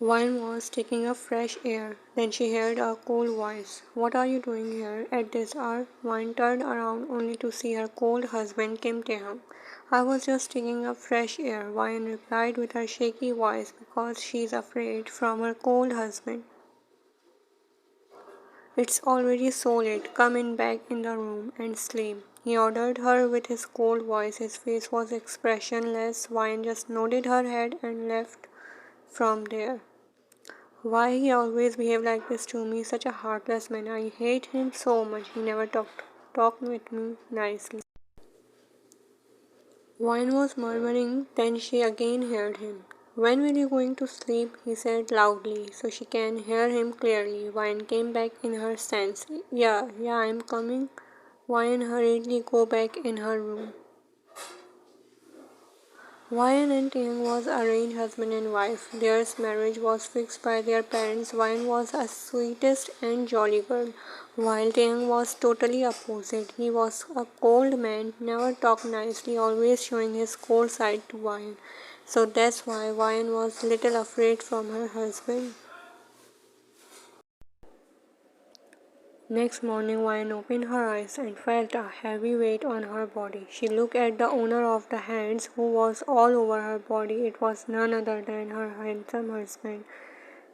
Wine was taking a fresh air. Then she heard a cold voice. "What are you doing here at this hour?" Wine turned around only to see her cold husband Kim Tae-hung. "I was just taking a fresh air," Wine replied with her shaky voice because she's afraid from her cold husband. "It's already so late. Come in back in the room and sleep," he ordered her with his cold voice. His face was expressionless. Wine just nodded her head and left from there. Why he always behave like this to me, such a heartless man. I hate him so much. He never talked with me nicely. Wine was murmuring, then she again heard him. "When will you going to sleep?" he said loudly, so she can hear him clearly. Wine came back in her sense. Yeah, I'm coming." Wine hurriedly go back in her room. Wyan and Taeyang was arranged husband and wife. Their marriage was fixed by their parents. Wyan was a sweetest and jolly girl, while Taeyang was totally opposite. He was a cold man, never talked nicely, always showing his cold side to Wyan. So that's why Wyan was little afraid from her husband. Next morning, Wyan opened her eyes and felt a heavy weight on her body. She looked at the owner of the hands, who was all over her body. It was none other than her handsome husband.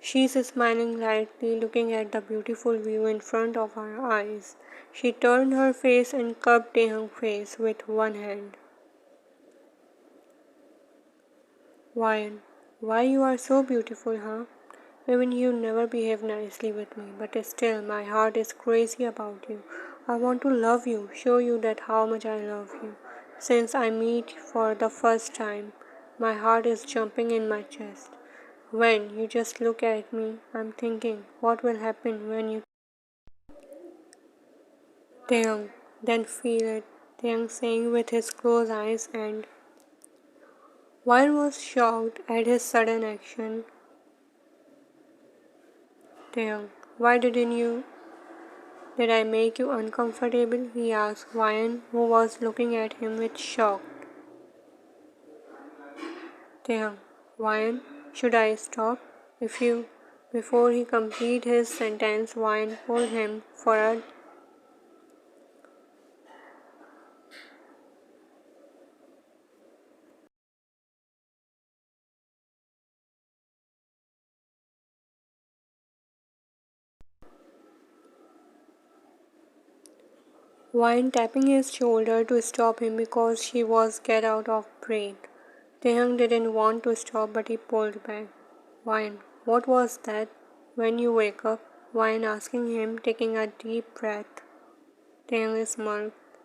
She's smiling lightly, looking at the beautiful view in front of her eyes. She turned her face and cupped Taehyung's face with one hand. "Wyan, why you are so beautiful, huh? Even you never behave nicely with me, but still my heart is crazy about you. I want to love you, show you that how much I love you. Since I meet for the first time, my heart is jumping in my chest. When you just look at me, I'm thinking, what will happen when you..." Taeyang, "Then feel it," Taeyang saying with his closed eyes, and Wyan was shocked at his sudden action. "Taeyang, why didn't you did I make you uncomfortable?" he asked Wyan, who was looking at him with shock. "Taeyang, Wyan, should I stop?" If you Before he completed his sentence, Wyan pulled him for a Wyan tapping his shoulder to stop him because she was get out of breath. Taeyang didn't want to stop, but he pulled back. "Wyan, what was that? When you wake up?" Wyan asking him, taking a deep breath. Taeyang smirked.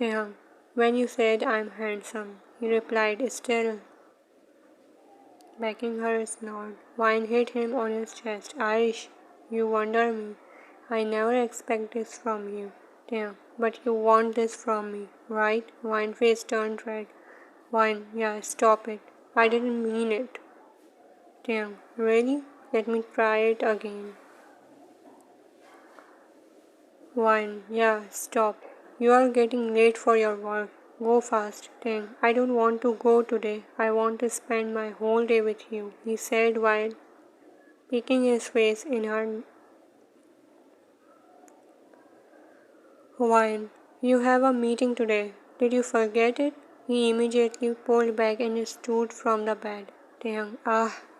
"Taeyang, when you said I'm handsome," he replied, still backing her snort. Wine hit him on his chest. "Irish, you wonder me. I never expect this from you." "Damn, but you want this from me, right?" Wine face turned red. "Wine, yeah, stop it. I didn't mean it." "Damn, really? Let me try it again." "Wine, yeah, stop. You are getting late for your work. Go fast." "Dang, I don't want to go today. I want to spend my whole day with you," he said while peeking his face in her. "Wine, you have a meeting today. Did you forget it?" He immediately pulled back and stood from the bed. "Dang,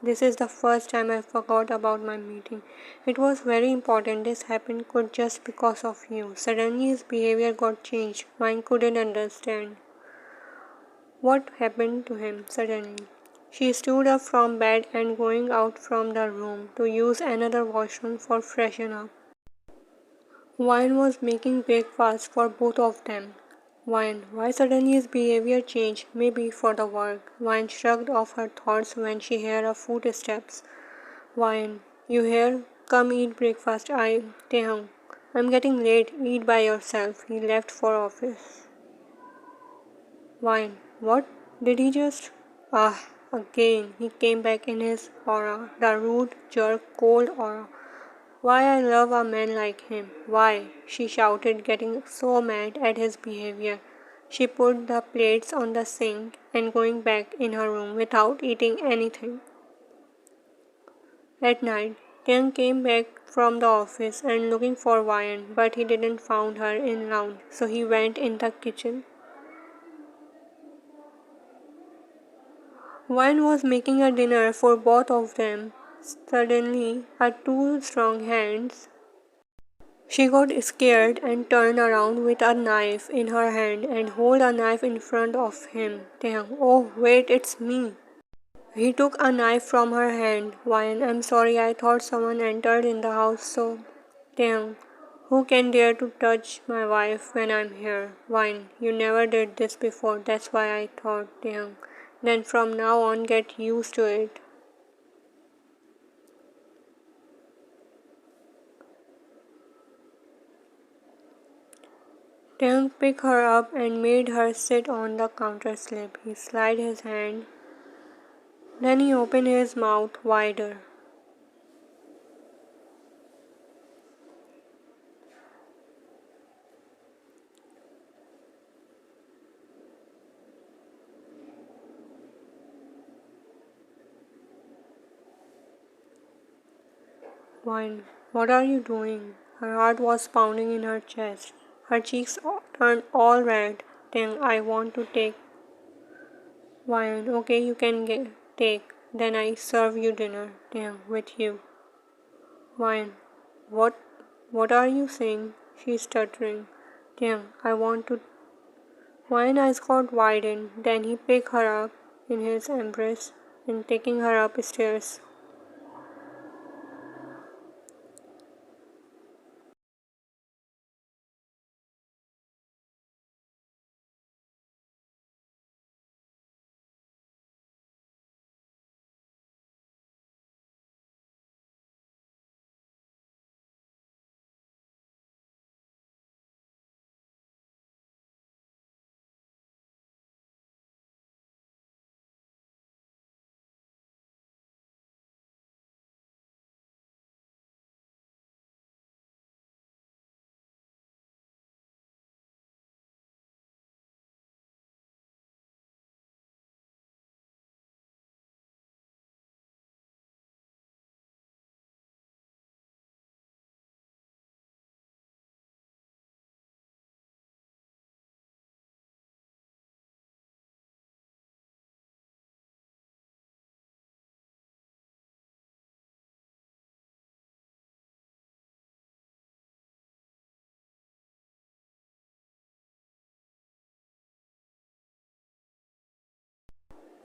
this is the first time I forgot about my meeting. It was very important. This happened could just because of you." Suddenly his behavior got changed. Mine couldn't understand what happened to him suddenly. She stood up from bed and going out from the room to use another washroom for freshen up. Wine was making breakfast for both of them. Wine, why suddenly his behavior changed? Maybe for the work. Wine shrugged off her thoughts when she heard her footsteps. "Wine, you here? Come eat breakfast. Taeyang, I'm getting late. Eat by yourself." He left for office. Wine, what? Did he just? Again, he came back in his aura, the rude, jerk, cold aura. "Why I love a man like him. Why?" she shouted, getting so mad at his behavior. She put the plates on the sink and going back in her room without eating anything. At night, Tian came back from the office and looking for Ryan, but he didn't found her in lounge, so he went in the kitchen. Ryan was making a dinner for both of them. Suddenly, her two strong hands. She got scared and turned around with a knife in her hand and held a knife in front of him. Damn, oh wait, it's me. He took a knife from her hand. Ryan, I'm sorry, I thought someone entered in the house, so. Damn, who can dare to touch my wife when I'm here? Ryan, you never did this before, that's why I thought. Damn. Then from now on, get used to it. Tang picked her up and made her sit on the counter slip. He slid his hand. Then he opened his mouth wider. Wine, what are you doing? Her heart was pounding in her chest. Her cheeks turned all red. Tang, I want to take wine. Okay, you can take. Then I serve you dinner. Tang, with you. Wine, what? What are you saying? She's stuttering. Tang, I want to. Wine's eyes got widened. Then he picked her up in his embrace and taking her upstairs.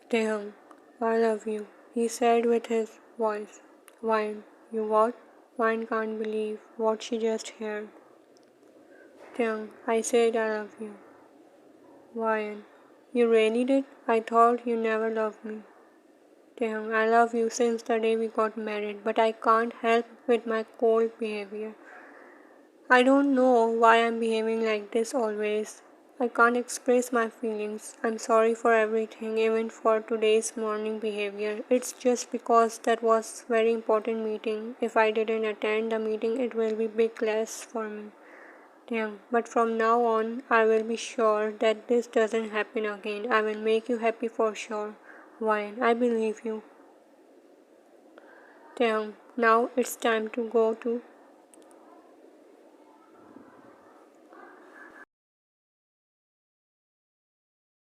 Damn, I love you, he said with his voice. Wine, you what? Wine can't believe what she just heard. Damn, I said I love you. Wine, you really did? I thought you never loved me. Damn, I love you since the day we got married, but I can't help with my cold behavior. I don't know why I'm behaving like this always. I can't express my feelings. I'm sorry for everything, even for today's morning behavior. It's just because that was very important meeting. If I didn't attend the meeting, it will be big less for me. Damn, but from now on, I will be sure that this doesn't happen again. I will make you happy for sure. Wine, I believe you. Damn, now it's time to go to